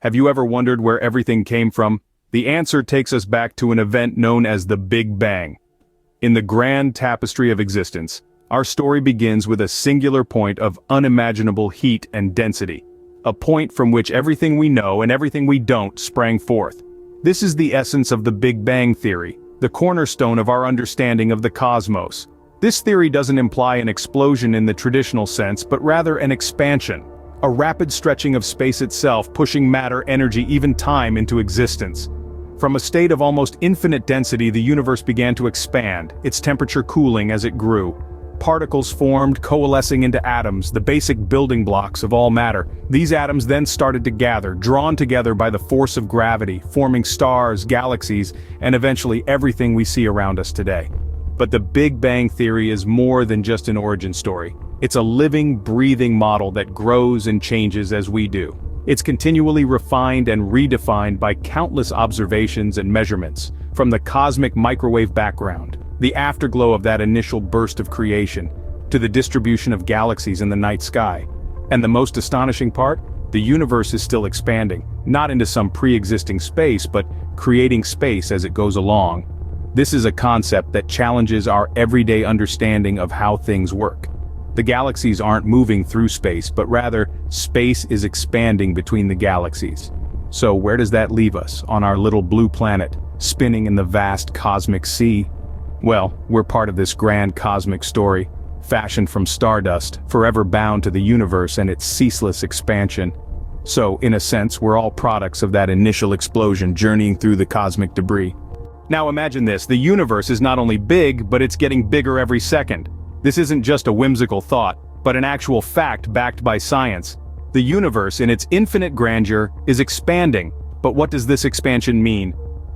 Have you ever wondered where everything came from? The answer takes us back to an event known as the Big Bang. In the grand tapestry of existence, our story begins with a singular point of unimaginable heat and density. A point from which everything we know and everything we don't sprang forth. This is the essence of the Big Bang theory, the cornerstone of our understanding of the cosmos. This theory doesn't imply an explosion in the traditional sense, but rather an expansion. A rapid stretching of space itself, pushing matter, energy, even time into existence. From a state of almost infinite density, the universe began to expand, its temperature cooling as it grew. Particles formed, coalescing into atoms, the basic building blocks of all matter. These atoms then started to gather, drawn together by the force of gravity, forming stars, galaxies, and eventually everything we see around us today. But the Big Bang theory is more than just an origin story. It's a living, breathing model that grows and changes as we do. It's continually refined and redefined by countless observations and measurements, from the cosmic microwave background, the afterglow of that initial burst of creation, to the distribution of galaxies in the night sky. And the most astonishing part? The universe is still expanding, not into some pre-existing space, but creating space as it goes along. This is a concept that challenges our everyday understanding of how things work. The galaxies aren't moving through space, but rather, space is expanding between the galaxies. So where does that leave us, on our little blue planet, spinning in the vast cosmic sea? Well, we're part of this grand cosmic story, fashioned from stardust, forever bound to the universe and its ceaseless expansion. So, in a sense, we're all products of that initial explosion journeying through the cosmic debris. Now imagine this, the universe is not only big, but it's getting bigger every second. This isn't just a whimsical thought, but an actual fact backed by science. The universe, in its infinite grandeur, is expanding. But what does this expansion mean?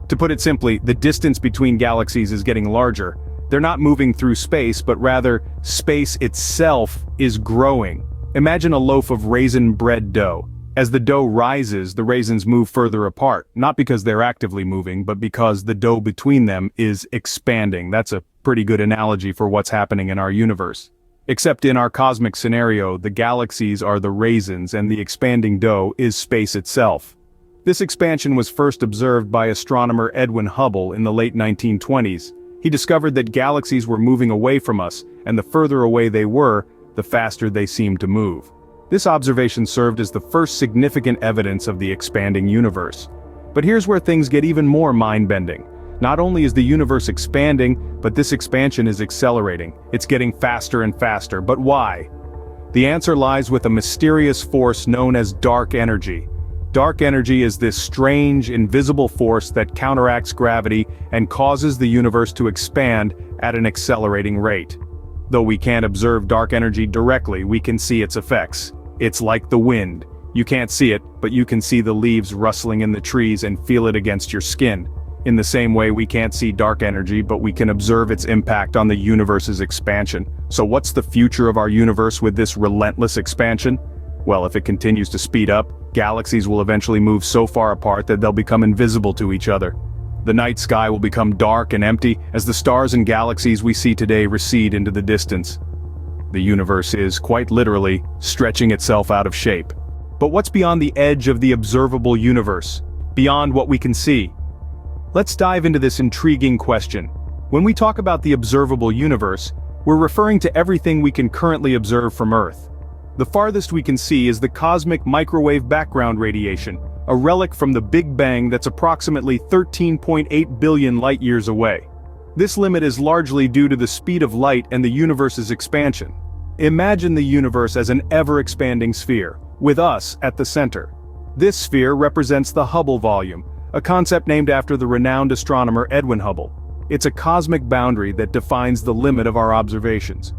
To put it simply, the distance between galaxies is getting larger. They're not moving through space, but rather, space itself is growing. Imagine a loaf of raisin bread dough. As the dough rises, the raisins move further apart, not because they're actively moving, but because the dough between them is expanding. That's a pretty good analogy for what's happening in our universe. Except in our cosmic scenario, the galaxies are the raisins and the expanding dough is space itself. This expansion was first observed by astronomer Edwin Hubble in the late 1920s. He discovered that galaxies were moving away from us, and the further away they were, the faster they seemed to move. This observation served as the first significant evidence of the expanding universe. But here's where things get even more mind-bending. Not only is the universe expanding, but this expansion is accelerating. It's getting faster and faster, but why? The answer lies with a mysterious force known as dark energy. Dark energy is this strange, invisible force that counteracts gravity and causes the universe to expand at an accelerating rate. Though we can't observe dark energy directly, we can see its effects. It's like the wind. You can't see it, but you can see the leaves rustling in the trees and feel it against your skin. In the same way, we can't see dark energy, but we can observe its impact on the universe's expansion. So what's the future of our universe with this relentless expansion? Well, if it continues to speed up, galaxies will eventually move so far apart that they'll become invisible to each other. The night sky will become dark and empty as the stars and galaxies we see today recede into the distance. The universe is, quite literally, stretching itself out of shape. But what's beyond the edge of the observable universe? Beyond what we can see? Let's dive into this intriguing question. When we talk about the observable universe, we're referring to everything we can currently observe from Earth. The farthest we can see is the cosmic microwave background radiation, a relic from the Big Bang that's approximately 13.8 billion light-years away. This limit is largely due to the speed of light and the universe's expansion. Imagine the universe as an ever-expanding sphere, with us at the center. This sphere represents the Hubble volume, a concept named after the renowned astronomer Edwin Hubble. It's a cosmic boundary that defines the limit of our observations.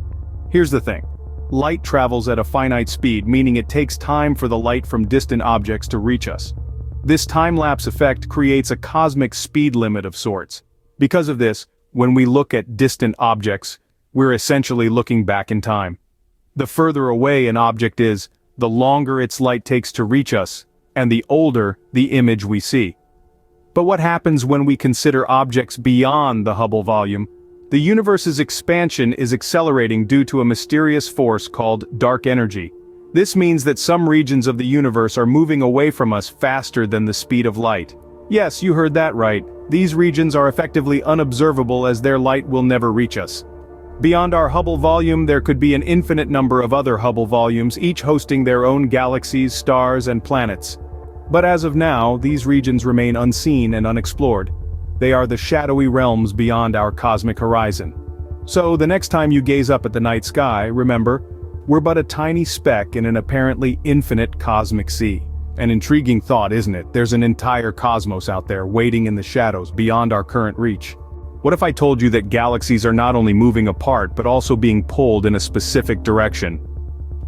Here's the thing. Light travels at a finite speed, meaning it takes time for the light from distant objects to reach us. This time-lapse effect creates a cosmic speed limit of sorts. Because of this, when we look at distant objects, we're essentially looking back in time. The further away an object is, the longer its light takes to reach us, and the older the image we see. But what happens when we consider objects beyond the Hubble volume? The universe's expansion is accelerating due to a mysterious force called dark energy. This means that some regions of the universe are moving away from us faster than the speed of light. Yes, you heard that right. These regions are effectively unobservable as their light will never reach us. Beyond our Hubble volume, there could be an infinite number of other Hubble volumes, each hosting their own galaxies, stars, and planets. But as of now, these regions remain unseen and unexplored. They are the shadowy realms beyond our cosmic horizon. So the next time you gaze up at the night sky, remember, we're but a tiny speck in an apparently infinite cosmic sea. An intriguing thought, isn't it? There's an entire cosmos out there waiting in the shadows beyond our current reach. What if I told you that galaxies are not only moving apart but also being pulled in a specific direction?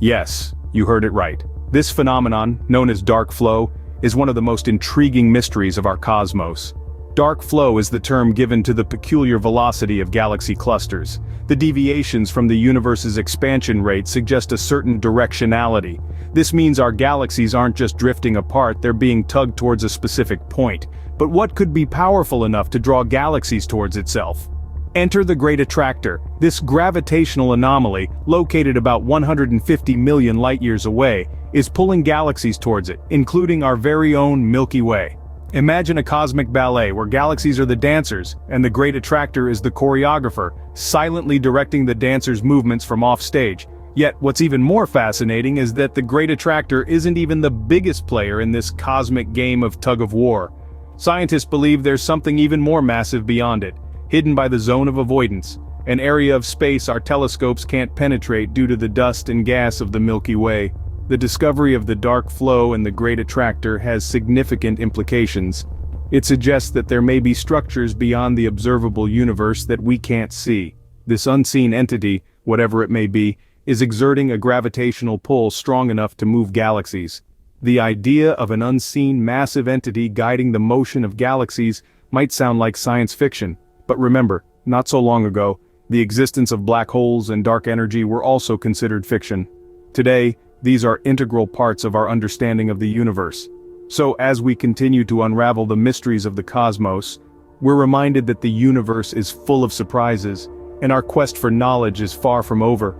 Yes, you heard it right. This phenomenon, known as dark flow, is one of the most intriguing mysteries of our cosmos. Dark flow is the term given to the peculiar velocity of galaxy clusters. The deviations from the universe's expansion rate suggest a certain directionality. This means our galaxies aren't just drifting apart, they're being tugged towards a specific point. But what could be powerful enough to draw galaxies towards itself? Enter the Great Attractor. This gravitational anomaly, located about 150 million light-years away, is pulling galaxies towards it, including our very own Milky Way. Imagine a cosmic ballet where galaxies are the dancers, and the Great Attractor is the choreographer, silently directing the dancers' movements from off-stage. Yet what's even more fascinating is that the Great Attractor isn't even the biggest player in this cosmic game of tug-of-war. Scientists believe there's something even more massive beyond it, hidden by the zone of avoidance, an area of space our telescopes can't penetrate due to the dust and gas of the Milky Way. The discovery of the dark flow and the Great Attractor has significant implications. It suggests that there may be structures beyond the observable universe that we can't see. This unseen entity, whatever it may be, is exerting a gravitational pull strong enough to move galaxies. The idea of an unseen massive entity guiding the motion of galaxies might sound like science fiction, but remember, not so long ago, the existence of black holes and dark energy were also considered fiction. Today, these are integral parts of our understanding of the universe. So as we continue to unravel the mysteries of the cosmos, we're reminded that the universe is full of surprises, and our quest for knowledge is far from over.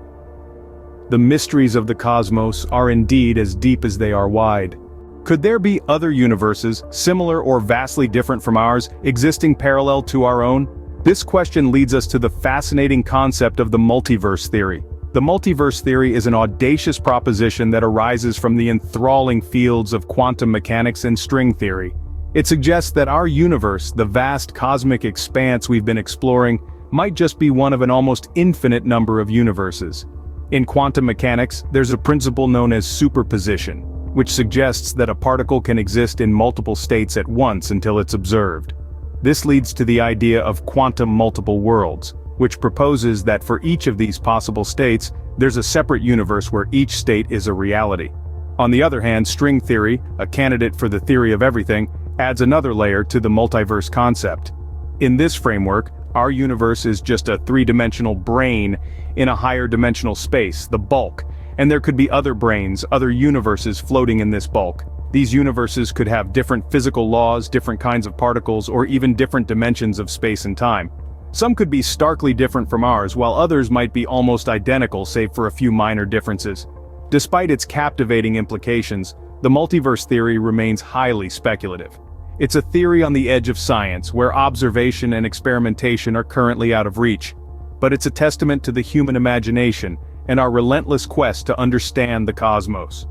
The mysteries of the cosmos are indeed as deep as they are wide. Could there be other universes, similar or vastly different from ours, existing parallel to our own? This question leads us to the fascinating concept of the multiverse theory. The multiverse theory is an audacious proposition that arises from the enthralling fields of quantum mechanics and string theory. It suggests that our universe, the vast cosmic expanse we've been exploring, might just be one of an almost infinite number of universes. In quantum mechanics, there's a principle known as superposition, which suggests that a particle can exist in multiple states at once until it's observed. This leads to the idea of quantum multiple worlds, which proposes that for each of these possible states, there's a separate universe where each state is a reality. On the other hand, string theory, a candidate for the theory of everything, adds another layer to the multiverse concept. In this framework, our universe is just a three-dimensional brain in a higher dimensional space, the bulk, and there could be other brains, other universes floating in this bulk. These universes could have different physical laws, different kinds of particles, or even different dimensions of space and time. Some could be starkly different from ours, while others might be almost identical save for a few minor differences. Despite its captivating implications, the multiverse theory remains highly speculative. It's a theory on the edge of science, where observation and experimentation are currently out of reach. But it's a testament to the human imagination and our relentless quest to understand the cosmos.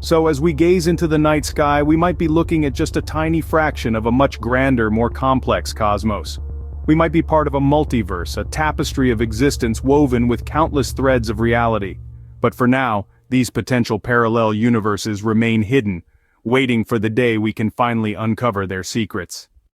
So as we gaze into the night sky, we might be looking at just a tiny fraction of a much grander, more complex cosmos. We might be part of a multiverse, a tapestry of existence woven with countless threads of reality. But for now, these potential parallel universes remain hidden, waiting for the day we can finally uncover their secrets.